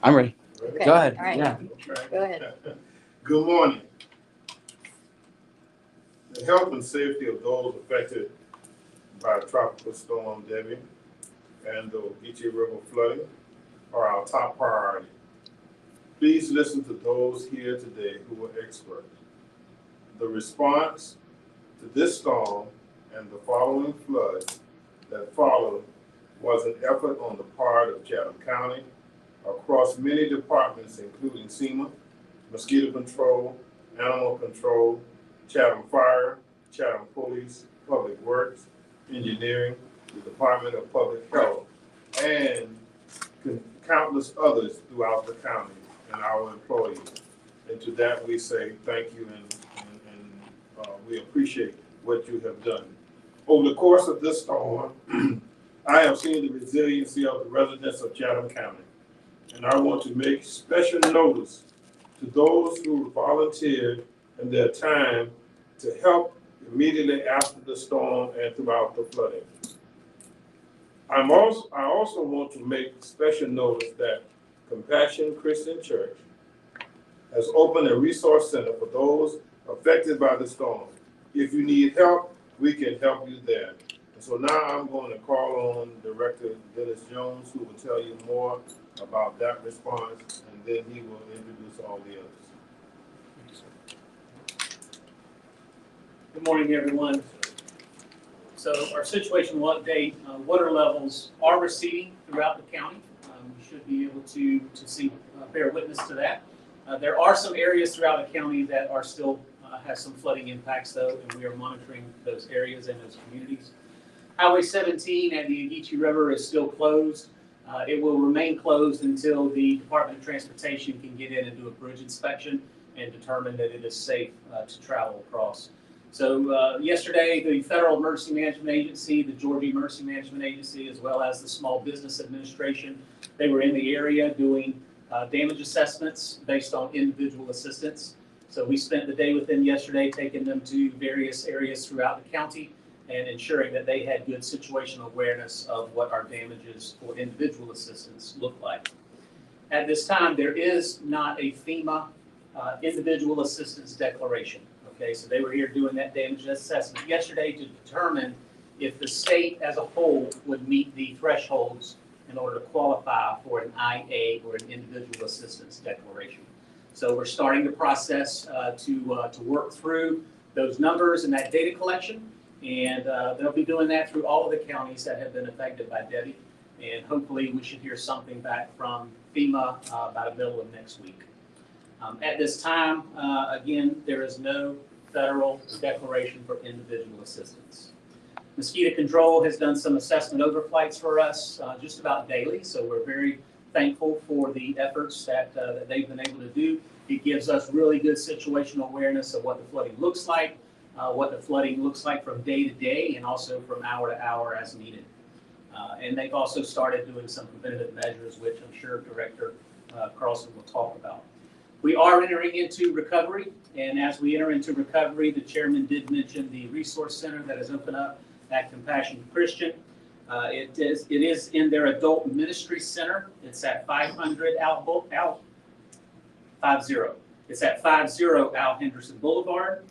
I'm ready. Okay. Go ahead. All right. Yeah. Go ahead. Good morning. The health and safety of those affected by Tropical Storm Debbie and the Geechee River flooding are our top priority. Please listen to those here today who are experts. The response to this storm and the following floods that followed was an effort on the part of Chatham County across many departments, including CEMA, mosquito control, animal control, Chatham Fire, Chatham Police, Public Works, Engineering, the Department of Public Health, and countless others throughout the county and our employees. And to that we say thank you and we appreciate what you have done. Over the course of this storm, I have seen the resiliency of the residents of Chatham County. And I want to make special notice to those who volunteered in their time to help immediately after the storm and throughout the flooding. I also want to make special notice that Compassion Christian Church has opened a resource center for those affected by the storm. If you need help, we can help you there. And so now I'm going to call on Director Dennis Jones, who will tell you more about that response, and then he will introduce all the others. Good morning, everyone. So our situational update, water levels are receding throughout the county. We should be able to see, bear witness to that. There are some areas throughout the county that are still has some flooding impacts though, and we are monitoring those areas and those communities. Highway 17 at the Geechee River is still closed. It will remain closed until the Department of Transportation can get in and do a bridge inspection and determine that it is safe to travel across. So yesterday, the Federal Emergency Management Agency, the Georgia Emergency Management Agency, as well as the Small Business Administration, they were in the area doing damage assessments based on individual assistance. So we spent the day with them yesterday, taking them to various areas throughout the county and ensuring that they had good situational awareness of what our damages for individual assistance look like. At this time, there is not a FEMA individual assistance declaration. Okay, so they were here doing that damage assessment yesterday to determine if the state as a whole would meet the thresholds in order to qualify for an IA or an individual assistance declaration. So we're starting the process to work through those numbers and that data collection. And they'll be doing that through all of the counties that have been affected by Debbie. And hopefully we should hear something back from FEMA by the middle of next week. At this time, again, there is no federal declaration for individual assistance. Mosquito Control has done some assessment overflights for us just about daily. So we're very thankful for the efforts that they've been able to do. It gives us really good situational awareness of what the flooding looks like, from day to day and also from hour to hour as needed. And they've also started doing some preventative measures, which I'm sure Director Carlson will talk about. We are entering into recovery, and as we enter into recovery, the chairman did mention the resource center that is open up at Compassion Christian. It is in their adult ministry center. It's at 50. It's at 50 Al Henderson Boulevard.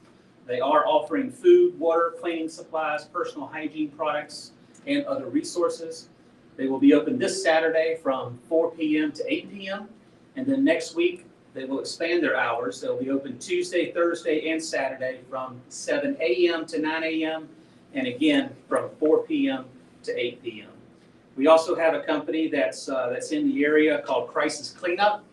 They are offering food, water, cleaning supplies, personal hygiene products, and other resources. They will be open this Saturday from 4 p.m. to 8 p.m. And then next week, they will expand their hours. They'll be open Tuesday, Thursday, and Saturday from 7 a.m. to 9 a.m. and again from 4 p.m. to 8 p.m. We also have a company that's in the area called Crisis Cleanup.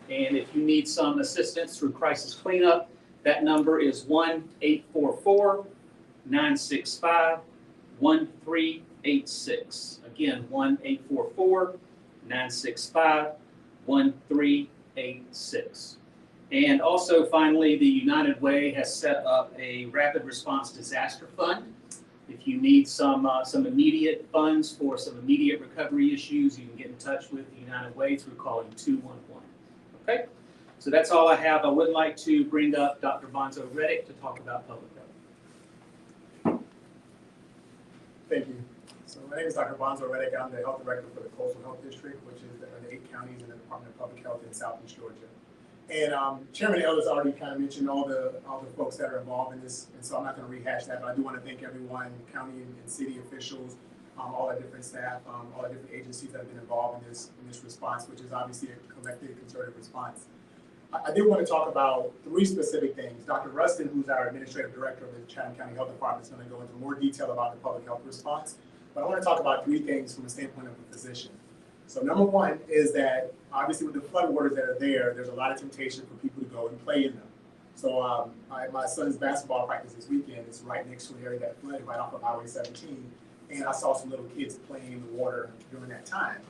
And if you need some assistance through Crisis Cleanup, that number is 1-844-965-1386. Again, 1-844 965-1386. And also, finally, the United Way has set up a rapid response disaster fund. If you need some immediate funds for some immediate recovery issues, you can get in touch with the United Way through calling 211. Okay, so that's all I have. I would like to bring up Dr. Bonzo Reddick to talk about public health. Thank you. So my name is Dr. Bonzo Reddick. I'm the Health Director for the Coastal Health District, which is the 8 counties in the Department of Public Health in Southeast Georgia. And Chairman Ellis already kind of mentioned all the folks that are involved in this, and so I'm not going to rehash that, but I do want to thank everyone, county and city officials, all the different staff, all the different agencies that have been involved in this response, which is obviously a collective concerted response. I did want to talk about 3 specific things. Dr. Rustin, who's our Administrative Director of the Chatham County Health Department, is going to go into more detail about the public health response. But I want to talk about 3 things from the standpoint of a physician. So number 1 is that obviously with the floodwaters that are there, there's a lot of temptation for people to go and play in them. So my son's basketball practice this weekend is right next to an area that flooded right off of Highway 17. And I saw some little kids playing in the water during that time.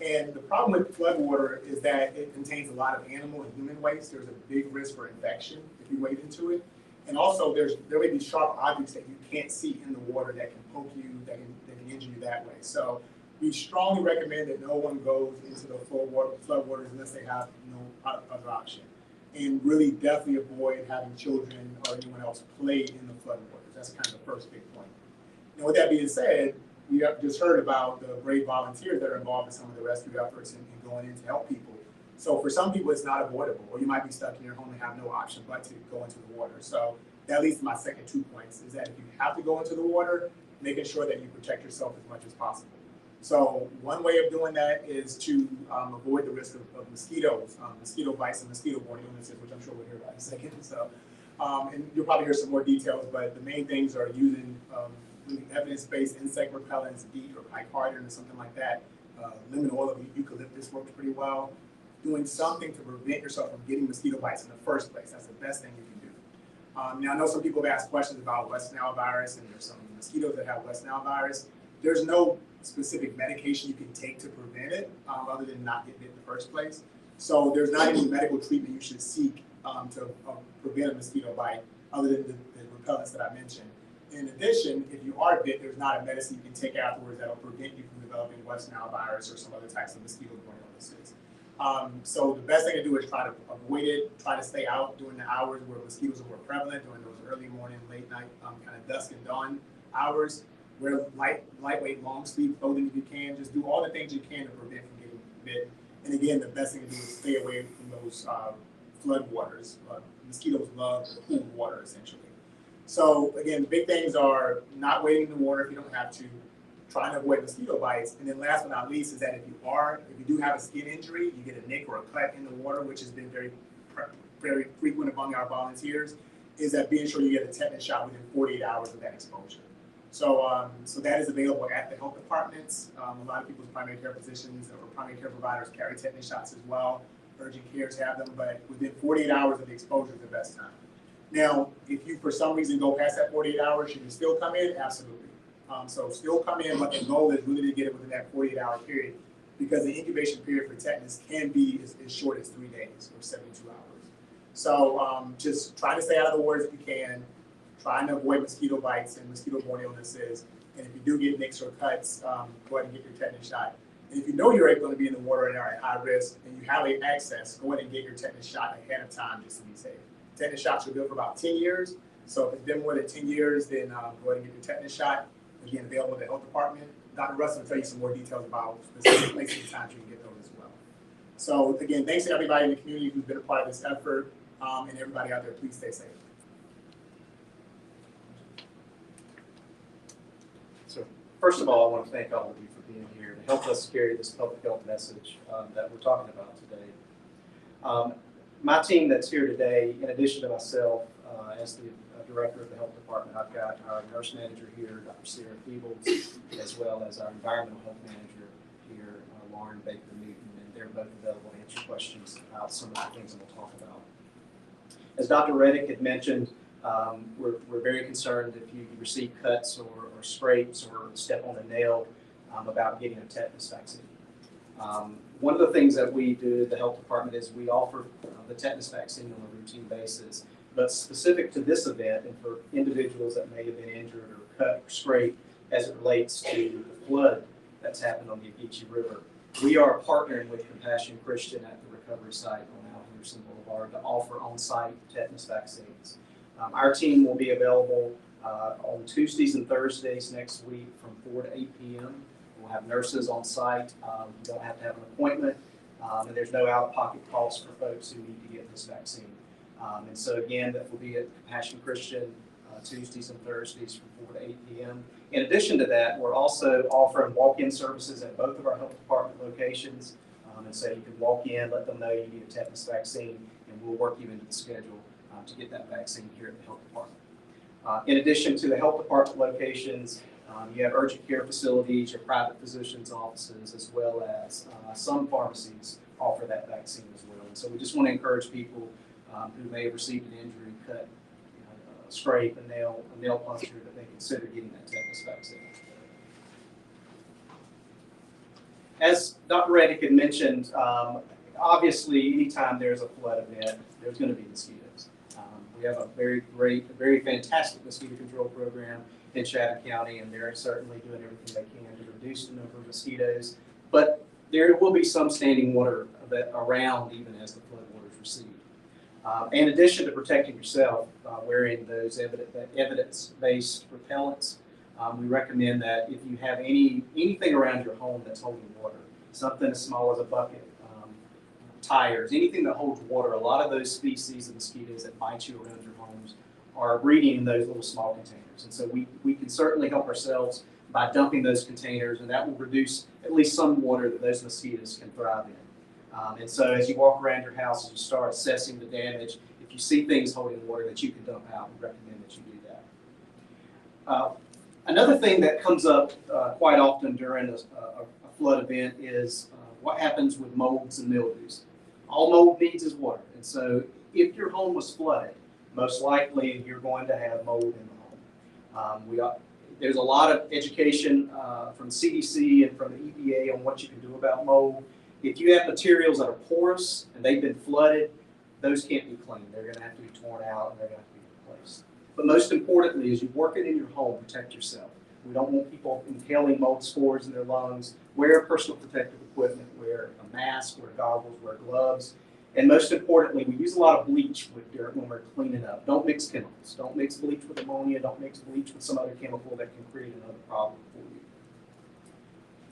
And the problem with floodwater is that it contains a lot of animal and human waste. There's a big risk for infection if you wade into it. And also there may be sharp objects that you can't see in the water that can poke you, that can injure you that way. So we strongly recommend that no one goes into the floodwaters unless they have no other option. And really definitely avoid having children or anyone else play in the floodwaters. That's kind of the first big point. Now with that being said, we have just heard about the brave volunteers that are involved in some of the rescue efforts and going in to help people. So for some people, it's not avoidable, or you might be stuck in your home and have no option but to go into the water. So that leads to my second 2 points, is that if you have to go into the water, making sure that you protect yourself as much as possible. So one way of doing that is to avoid the risk of mosquitoes, mosquito bites and mosquito-borne illnesses, which I'm sure we'll hear about in a second. So, and you'll probably hear some more details, but the main things are using evidence-based insect repellents, DEET or bicarbonate or something like that. Lemon oil of eucalyptus works pretty well. Doing something to prevent yourself from getting mosquito bites in the first place. That's the best thing you can do. Now, I know some people have asked questions about West Nile virus, and there's some mosquitoes that have West Nile virus. There's no specific medication you can take to prevent it, other than not getting it in the first place. So there's not any medical treatment you should seek to prevent a mosquito bite, other than the repellents that I mentioned. In addition, if you are bit, there's not a medicine you can take afterwards that will prevent you from developing West Nile virus or some other types of mosquito-borne illnesses. So the best thing to do is try to avoid it, try to stay out during the hours where mosquitoes are more prevalent, during those early morning, late night, kind of dusk and dawn hours. Wear lightweight, long sleeve clothing if you can. Just do all the things you can to prevent from getting bit. And again, the best thing to do is stay away from those flood waters. Mosquitoes love cool water, essentially. So again, the big things are not wading in the water if you don't have to, trying to avoid mosquito bites. And then last but not least is that if you do have a skin injury, you get a nick or a cut in the water, which has been very frequent among our volunteers, is that being sure you get a tetanus shot within 48 hours of that exposure. So, so that is available at the health departments. A lot of people's primary care physicians or primary care providers carry tetanus shots as well. Urgent cares have them, but within 48 hours of the exposure is the best time. Now, if you for some reason go past that 48 hours, should you still come in? Absolutely. So still come in, but the goal is really to get it within that 48-hour period, because the incubation period for tetanus can be as short as 3 days or 72 hours. So just try to stay out of the waters if you can. Trying to avoid mosquito bites and mosquito-borne illnesses. And if you do get nicks or cuts, go ahead and get your tetanus shot. And if you know you're going to be in the water and are at high risk and you have access, go ahead and get your tetanus shot ahead of time just to be safe. Tetanus shots are good for about 10 years. So if it's been more than 10 years, then go ahead and get your tetanus shot. Again, available at the health department. Dr. Rustin will tell you some more details about specific places and times you can get those as well. So again, thanks to everybody in the community who's been a part of this effort, and everybody out there, please stay safe. So first of all, I want to thank all of you for being here to help us carry this public health message that we're talking about today. My team that's here today, in addition to myself, as the director of the health department, I've got our nurse manager here, Dr. Sarah Feebles, as well as our environmental health manager here, Lauren Baker-Newton, and they're both available to answer questions about some of the things that we'll talk about. As Dr. Reddick had mentioned, we're very concerned if you receive cuts or scrapes or step on a nail about getting a tetanus vaccine. One of the things that we do at the health department is we offer the tetanus vaccine on a routine basis, but specific to this event and for individuals that may have been injured or cut or scraped as it relates to the flood that's happened on the Ogeechee River, we are partnering with Compassion Christian at the recovery site on Al Henderson Boulevard to offer on-site tetanus vaccines. Our team will be available on Tuesdays and Thursdays next week from 4 to 8 p.m. We'll have nurses on site. You don't have to have an appointment, and there's no out-of-pocket cost for folks who need to get this vaccine. And so again, that will be at Compassion Christian Tuesdays and Thursdays from 4 to 8 p.m. In addition to that, we're also offering walk-in services at both of our health department locations. And so you can walk in, let them know you need a tetanus vaccine, and we'll work you into the schedule to get that vaccine here at the health department. In addition to the health department locations, you have urgent care facilities, your private physicians' offices, as well as some pharmacies offer that vaccine as well. And so we just want to encourage people who may have received an injury, cut, a scrape, a nail puncture, that they consider getting that tetanus vaccine. As Dr. Reddick had mentioned, obviously anytime there's a flood event, there's going to be mosquitoes. We have a very fantastic mosquito control program in Chatham County, and they're certainly doing everything they can to reduce the number of mosquitoes. But there will be some standing water around even as the floodwaters recede. In addition to protecting yourself, wearing those evidence-based repellents, we recommend that if you have anything around your home that's holding water, something as small as a bucket, tires, anything that holds water, a lot of those species of mosquitoes that bite you around your homes are breeding in those little small containers. And so we can certainly help ourselves by dumping those containers, and that will reduce at least some water that those mosquitoes can thrive in. And so as you walk around your house, as you start assessing the damage, if you see things holding water that you can dump out, we recommend that you do that. Another thing that comes up quite often during a flood event is what happens with molds and mildews. All mold needs is water. And so if your home was flooded, most likely you're going to have mold in the home. There's a lot of education from CDC and from the EPA on what you can do about mold. If you have materials that are porous and they've been flooded, those can't be cleaned. They're going to have to be torn out and they're going to have to be replaced. But most importantly, as you work it in your home, protect yourself. We don't want people inhaling mold spores in their lungs. Wear personal protective equipment, wear a mask, wear goggles, wear gloves. And most importantly, we use a lot of bleach with dirt when we're cleaning up. Don't mix chemicals. Don't mix bleach with ammonia. Don't mix bleach with some other chemical that can create another problem for you.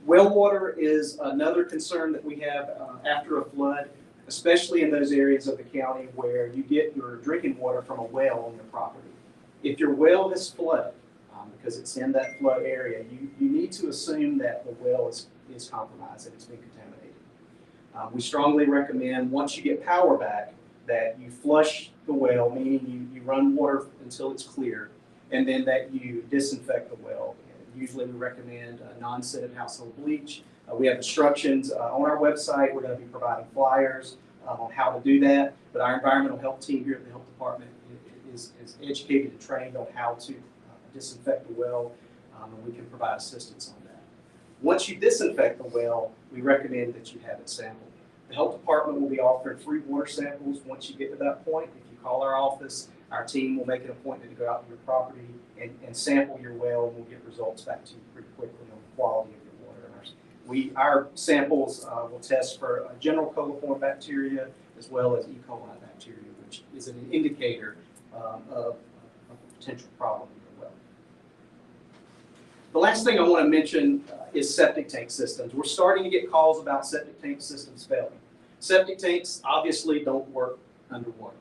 Well water is another concern that we have after a flood, especially in those areas of the county where you get your drinking water from a well on your property. If your well is flooded, because it's in that flood area, you need to assume that the well is compromised, that it's been contaminated. We strongly recommend, once you get power back, that you flush the well, meaning you run water until it's clear, and then that you disinfect the well. And usually we recommend non-scented household bleach. We have instructions on our website. We're going to be providing flyers on how to do that, but our environmental health team here at the health department is educated and trained on how to disinfect the well, and we can provide assistance on that. Once you disinfect the well, we recommend that you have it sampled. The health department will be offering free water samples once you get to that point. If you call our office, our team will make an appointment to go out to your property and sample your well, and we'll get results back to you pretty quickly on the quality of your water. Our samples will test for general coliform bacteria as well as E. coli bacteria, which is an indicator of a potential problem in your well. The last thing I want to mention is septic tank systems. We're starting to get calls about septic tank systems failing. Septic tanks obviously don't work underwater.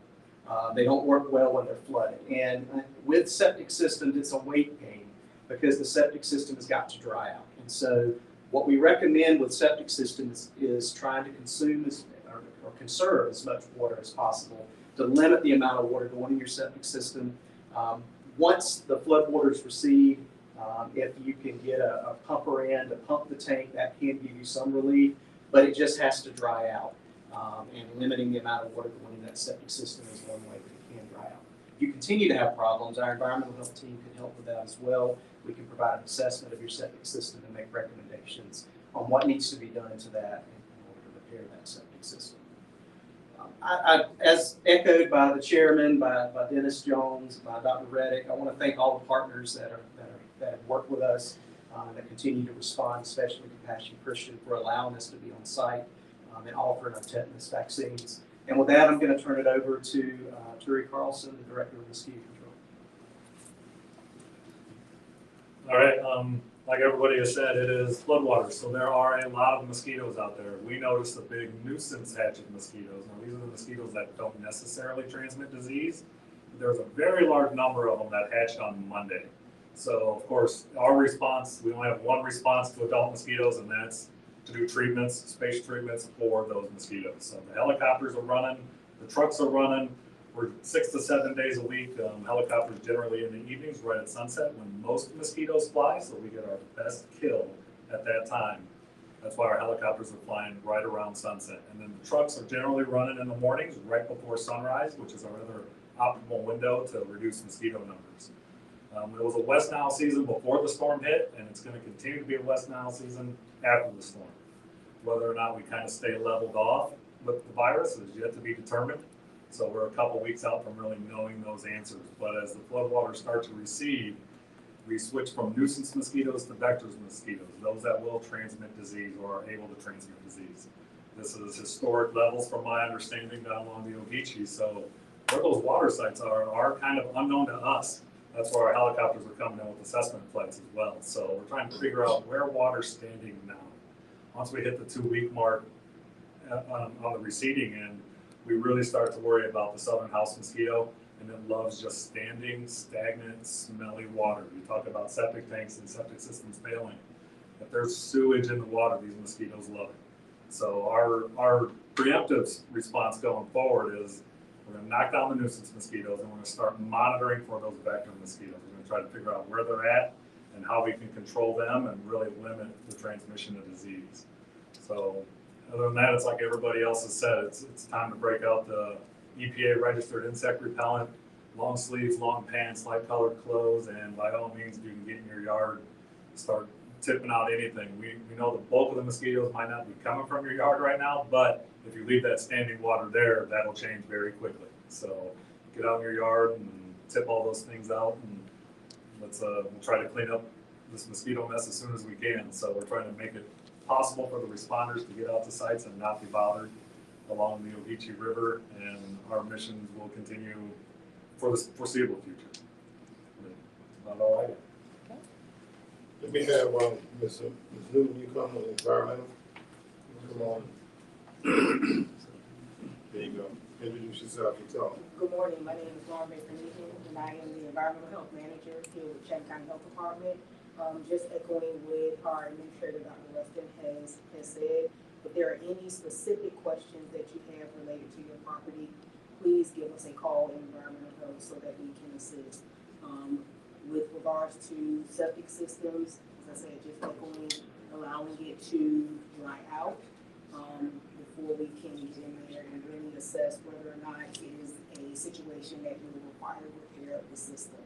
They don't work well when they're flooded. And with septic systems, it's a weight gain because the septic system has got to dry out. And so what we recommend with septic systems is trying to consume or conserve as much water as possible to limit the amount of water going in your septic system. Once the floodwaters recede, if you can get a pumper in to pump the tank, that can give you some relief, but it just has to dry out. And limiting the amount of water going in that septic system is one way that it can dry out. If you continue to have problems, our environmental health team can help with that as well. We can provide an assessment of your septic system and make recommendations on what needs to be done to that and repair that septic system. As echoed by the chairman, by Dennis Jones, by Dr. Reddick, I want to thank all the partners that have worked with us, that continue to respond, especially Compassion Christian, for allowing us to be on site and offering our tetanus vaccines. And with that, I'm going to turn it over to Ture Carlson, the Director of Mosquito Control. All right, like everybody has said, it is floodwater, so there are a lot of mosquitoes out there. We noticed a big nuisance hatch of mosquitoes. Now, these are the mosquitoes that don't necessarily transmit disease. There's a very large number of them that hatched on Monday. So, of course, our response, we only have one response to adult mosquitoes, and that's to do treatments, spatial treatments for those mosquitoes. So the helicopters are running, the trucks are running. We're 6 to 7 days a week. Helicopters generally in the evenings, right at sunset, when most mosquitoes fly, so we get our best kill at that time. That's why our helicopters are flying right around sunset. And then the trucks are generally running in the mornings, right before sunrise, which is our other optimal window to reduce mosquito numbers. It was a West Nile season before the storm hit, and it's going to continue to be a West Nile season after the storm. Whether or not we kind of stay leveled off with the virus is yet to be determined. So we're a couple weeks out from really knowing those answers. But as the floodwaters start to recede, we switch from nuisance mosquitoes to vectors mosquitoes, those that will transmit disease or are able to transmit disease. This is historic levels from my understanding down along the Ogeechee. So where those water sites are kind of unknown to us. That's why our helicopters are coming in with assessment flights as well. So we're trying to figure out where water's standing now. Once we hit the 2-week mark on the receding end, we really start to worry about the southern house mosquito, and it loves just standing, stagnant, smelly water. You talk about septic tanks and septic systems failing. If there's sewage in the water, these mosquitoes love it. So our preemptive response going forward is we're going to knock down the nuisance mosquitoes, and we're going to start monitoring for those vector mosquitoes. We're going to try to figure out where they're at and how we can control them and really limit the transmission of disease. So other than that, it's like everybody else has said, it's time to break out the EPA registered insect repellent, long sleeves, long pants, light colored clothes, and by all means, if you can get in your yard, start tipping out anything. We know the bulk of the mosquitoes might not be coming from your yard right now, but if you leave that standing water there, that'll change very quickly. So get out in your yard and tip all those things out, and we'll try to clean up this mosquito mess as soon as we can. So we're trying to make it possible for the responders to get out to sites and not be bothered along the Ogeechee River, and our missions will continue for the foreseeable future. That's about all I got. Let me have Ms. Newton, you come with environmental. Come on. There you go. Introduce yourself and tell them. Good morning, my name is Lauren Baker Newton, and I am the Environmental Health Manager here with Chatham County Health Department. Just echoing what our administrator, Dr. Rustin, has said, if there are any specific questions that you have related to your property, please give us a call in Environmental Health so that we can assist. With regards to septic systems, as I said, just echoing, allowing it to dry out before we can get in there and really assess whether or not it is a situation that will require repair of the system.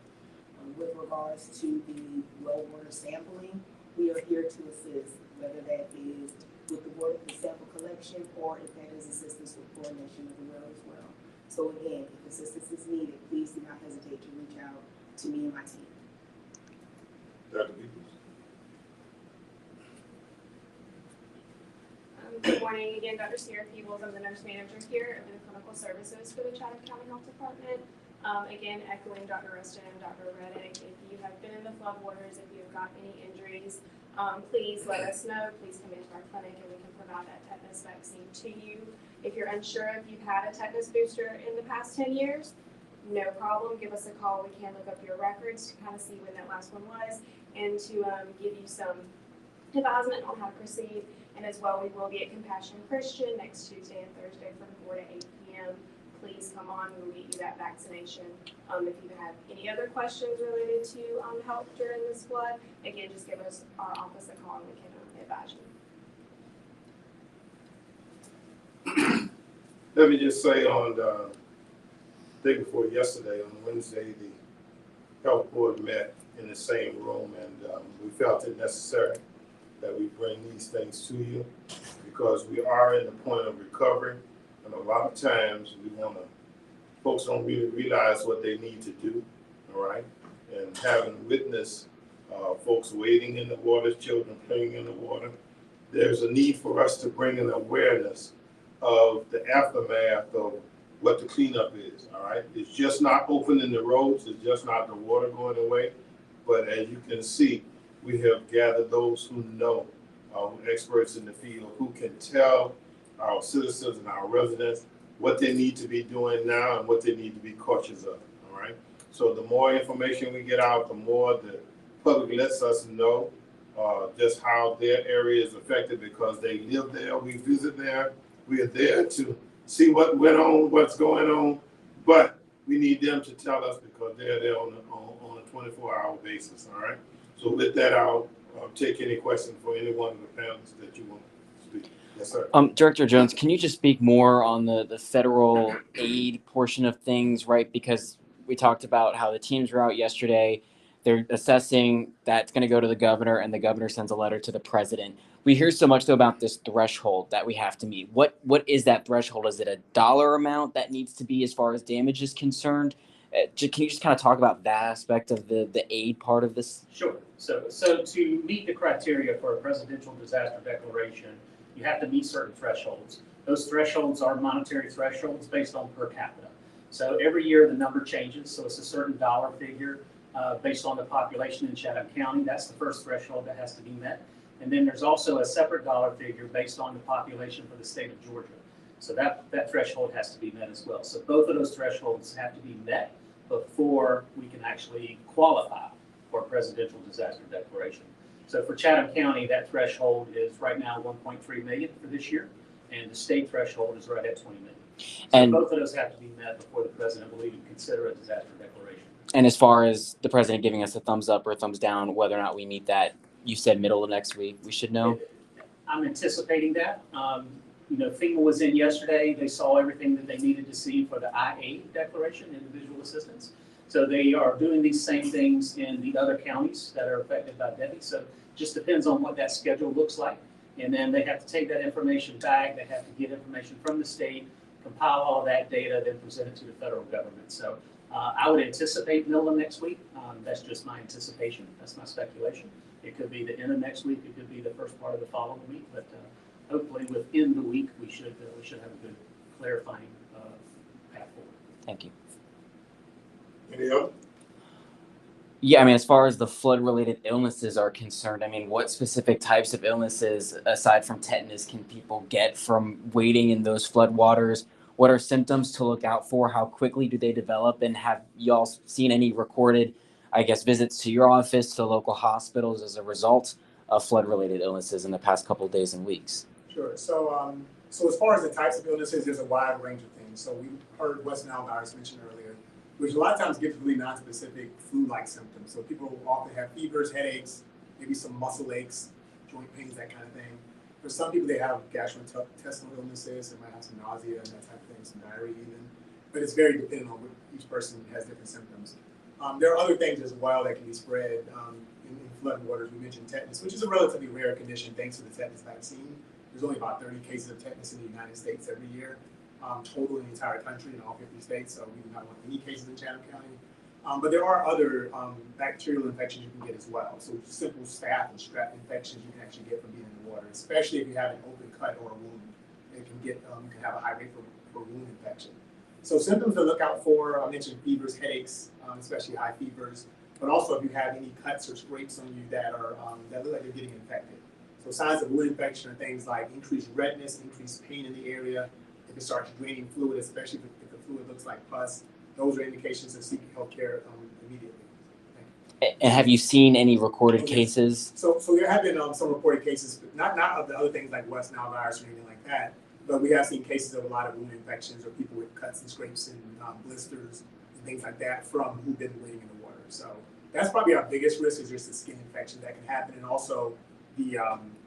With regards to the well water sampling, we are here to assist, whether that is with the sample collection or if that is assistance with chlorination of the well as well. So again, if assistance is needed, please do not hesitate to reach out to me and my team. Dr. Peoples. Good morning again, Dr. Sierra Peebles. I'm the nurse manager here in the clinical services for the Chatham County Health Department. Again, echoing Dr. Rustin and Dr. Reddick, if you have been in the floodwaters, if you have got any injuries, please let us know. Please come into our clinic and we can provide that tetanus vaccine to you. If you're unsure if you've had a tetanus booster in the past 10 years, no problem. Give us a call. We can look up your records to kind of see when that last one was and to give you some advisement on how to proceed. And as well, we will be at Compassion Christian next Tuesday and Thursday from 4 to 8 p.m. Please come on. We will get you that vaccination. If you have any other questions related to health during this flood, again, just give us our office a call and we can advise you. Let me just say on the day before yesterday, on Wednesday, the health board met in the same room, and we felt it necessary that we bring these things to you because we are in the point of recovery, and a lot of times folks don't really realize what they need to do, all right? And having witnessed folks wading in the water, children playing in the water, there's a need for us to bring an awareness of the aftermath of what the cleanup is, all right? It's just not opening the roads, it's just not the water going away, but as you can see, we have gathered those who know, experts in the field, who can tell our citizens and our residents what they need to be doing now and what they need to be cautious of, all right? So the more information we get out, the more the public lets us know just how their area is affected because they live there, we visit there, we are there to see what went on, what's going on, but we need them to tell us because they're there on a 24-hour basis, all right? So with that, I'll take any questions for any one of the panelists that you want to speak. Yes, sir. Director Jones, can you just speak more on the federal aid portion of things, right? Because we talked about how the teams were out yesterday. They're assessing that's going to go to the governor, and the governor sends a letter to the president. We hear so much, though, about this threshold that we have to meet. What is that threshold? Is it a dollar amount that needs to be as far as damage is concerned? Can you just kind of talk about that aspect of the aid part of this? Sure. So to meet the criteria for a presidential disaster declaration, you have to meet certain thresholds. Those thresholds are monetary thresholds based on per capita. So every year the number changes, so it's a certain dollar figure based on the population in Chatham County. That's the first threshold that has to be met. And then there's also a separate dollar figure based on the population for the state of Georgia. So that threshold has to be met as well. So both of those thresholds have to be met before we can actually qualify for a presidential disaster declaration. So for Chatham County, that threshold is right now 1.3 million for this year, and the state threshold is right at 20 million. So And both of those have to be met before the president will even consider a disaster declaration. And as far as the president giving us a thumbs up or a thumbs down, whether or not we meet that, you said middle of next week, we should know? I'm anticipating that. FEMA was in yesterday. They saw everything that they needed to see for the IA declaration, individual assistance. So they are doing these same things in the other counties that are affected by Debbie. So it just depends on what that schedule looks like. And then they have to take that information back. They have to get information from the state, compile all that data, then present it to the federal government. So I would anticipate middle of next week. That's just my anticipation. That's my speculation. It could be the end of next week. It could be the first part of the following week. But hopefully within the week, we should have a good clarifying path forward. Thank you. Any other? Yeah, I mean, as far as the flood-related illnesses are concerned, I mean, what specific types of illnesses, aside from tetanus, can people get from wading in those floodwaters? What are symptoms to look out for? How quickly do they develop? And have y'all seen any recorded, visits to your office, to local hospitals as a result of flood-related illnesses in the past couple of days and weeks? Sure. So as far as the types of illnesses, there's a wide range of things. So we heard West Nile virus mentioned earlier, which a lot of times gives really non-specific flu-like symptoms. So people often have fevers, headaches, maybe some muscle aches, joint pains, that kind of thing. For some people, they have gastrointestinal illnesses. They might have some nausea and that type of thing, some diarrhea even. But it's very dependent on what each person has different symptoms. There are other things as well that can be spread in flood waters. We mentioned tetanus, which is a relatively rare condition thanks to the tetanus vaccine. There's only about 30 cases of tetanus in the United States every year, total in the entire country in all 50 states. So we do not want any cases in Chatham County. But there are other bacterial infections you can get as well. So simple staph and strep infections you can actually get from being in the water, especially if you have an open cut or a wound. It can get you can have a high rate for wound infection. So symptoms to look out for, I mentioned fevers, headaches, especially high fevers, but also if you have any cuts or scrapes on you that are that look like they're getting infected. So signs of wound infection are things like increased redness, increased pain in the area. If it starts draining fluid, especially if the fluid looks like pus, those are indications to seek health care immediately. And have you seen any recorded cases? So there have been some reported cases, but not of the other things like West Nile virus or anything like that. But we have seen cases of a lot of wound infections or people with cuts and scrapes and blisters and things like that from who've been wading in the water. So that's probably our biggest risk, is just the skin infection that can happen, and also the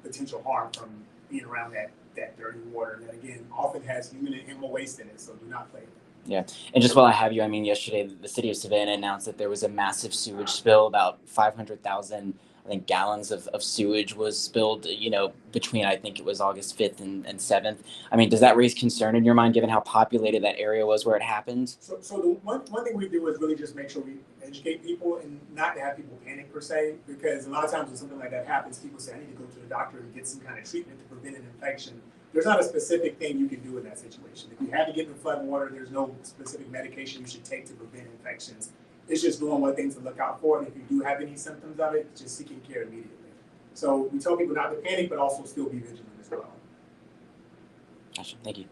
potential harm from being around that dirty water that, again, often has human and animal waste in it. So do not play with it. Yeah. And just while I have you, I mean, yesterday the city of Savannah announced that there was a massive sewage spill, about 500,000 I think gallons of sewage was spilled, between, I think it was August 5th and 7th. I mean, does that raise concern in your mind, given how populated that area was where it happened? So the one thing we do is really just make sure we educate people and not to have people panic per se, because a lot of times when something like that happens, people say, I need to go to the doctor and get some kind of treatment to prevent an infection. There's not a specific thing you can do in that situation. If you have to get in the flood water, there's no specific medication you should take to prevent infections. It's just knowing what things to look out for, and if you do have any symptoms of it, just seeking care immediately. So we tell people not to panic, but also still be vigilant as well. Gotcha. Thank you.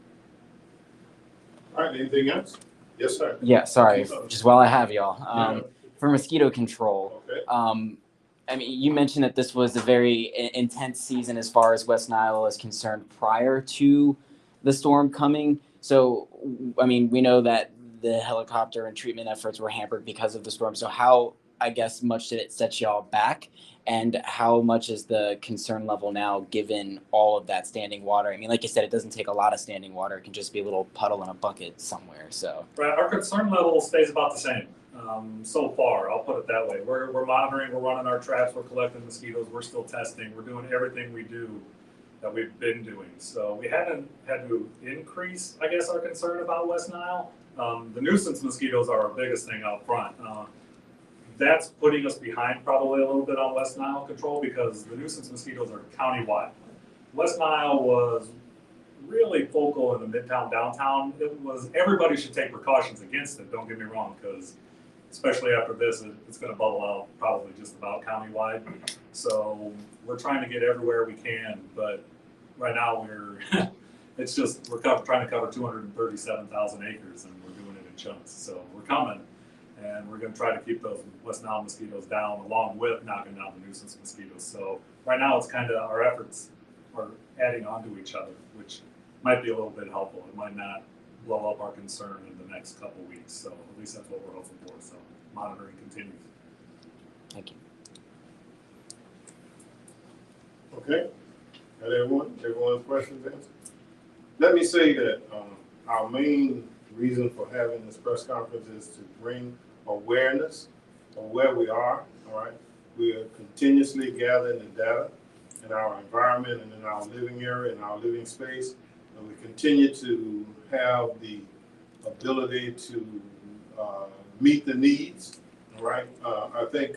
All right, anything else? Yes, sir. Yeah, sorry. Just while I have y'all, for mosquito control, Okay. I mean, you mentioned that this was a very intense season as far as West Nile is concerned prior to the storm coming. So, I mean, we know that the helicopter and treatment efforts were hampered because of the storm. So how, I guess, much did it set y'all back? And how much is the concern level now given all of that standing water? I mean, like you said, it doesn't take a lot of standing water. It can just be a little puddle in a bucket somewhere. So Right, our concern level stays about the same so far. I'll put it that way. We're monitoring, we're running our traps, we're collecting mosquitoes, we're still testing, we're doing everything we do that we've been doing. So we haven't had to increase, I guess, our concern about West Nile. The nuisance mosquitoes are our biggest thing out front. That's putting us behind probably a little bit on West Nile control because the nuisance mosquitoes are countywide. West Nile was really focal in the midtown, downtown. It was, everybody should take precautions against it, don't get me wrong, because especially after this, it's going to bubble out probably just about countywide. So we're trying to get everywhere we can, but right now it's just, we're trying to cover 237,000 acres and we're doing it in chunks. So we're coming. And we're going to try to keep those West Nile mosquitoes down along with knocking down the nuisance mosquitoes. So right now it's kind of, our efforts are adding on to each other, which might be a little bit helpful. It might not blow up our concern in the next couple weeks. So at least that's what we're hoping for. So monitoring continues. thank you. Okay. Got everyone's questions answered? Let me say that our main reason for having this press conference is to bring awareness of where we are, all right? We are continuously gathering the data in our environment and in our living area, in our living space, and we continue to have the ability to meet the needs, all right? I think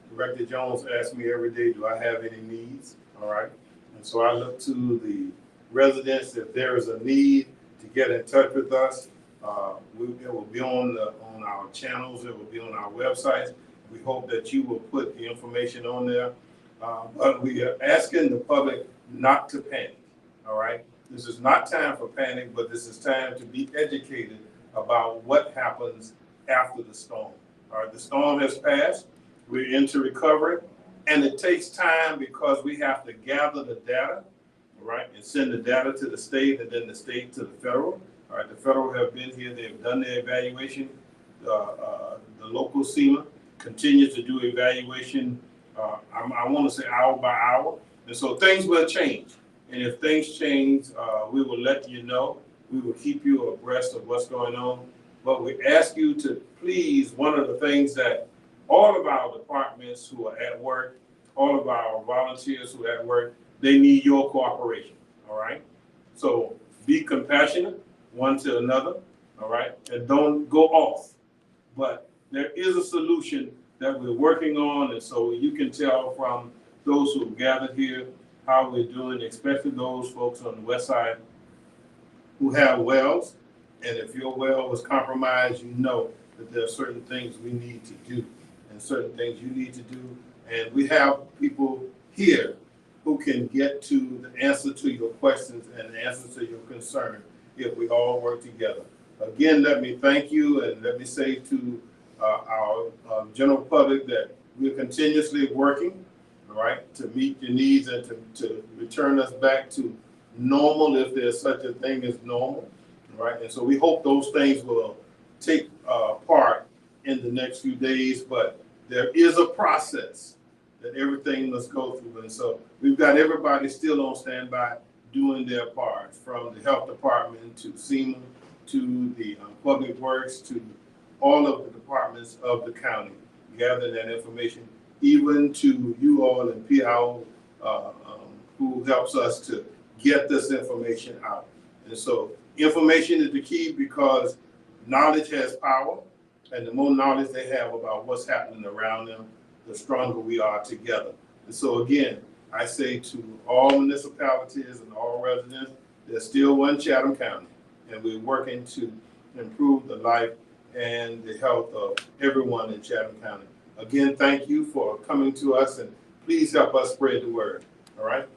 Director Jones asks me every day, do I have any needs, all right? And so I look to the residents, if there is a need, to get in touch with us. It will be on our channels, it will be on our websites. We hope that you will put the information on there. But we are asking the public not to panic, all right? This is not time for panic, but this is time to be educated about what happens after the storm. All right, the storm has passed, we're into recovery, and it takes time because we have to gather the data, all right, and send the data to the state and then the state to the federal. All right, the federal have been here, they've done their evaluation. The local CEMA continues to do evaluation, I want to say hour by hour. And so things will change. And if things change, we will let you know. We will keep you abreast of what's going on. But we ask you to please, one of the things that all of our departments who are at work, all of our volunteers who are at work, they need your cooperation, all right? So be compassionate one to another, all right? And don't go off. But there is a solution that we're working on, and so you can tell from those who have gathered here how we're doing, especially those folks on the west side who have wells. And if your well was compromised, you know that there are certain things we need to do and certain things you need to do. And we have people here who can get to the answer to your questions and the answer to your concern if we all work together. Again, let me thank you and let me say to our general public that we're continuously working, all right, to meet your needs and to return us back to normal if there's such a thing as normal, right? And so we hope those things will take part in the next few days, but there is a process that everything must go through. And so we've got everybody still on standby doing their part, from the health department to CEMA to the public works to all of the departments of the county, gathering that information. even to you all and PIO, who helps us to get this information out. And so information is the key, because knowledge has power, and the more knowledge they have about what's happening around them, the stronger we are together. And so again, I say to all municipalities and all residents, there's still one Chatham County, and we're working to improve the life and the health of everyone in Chatham County. Again, thank you for coming to us, and please help us spread the word. All right?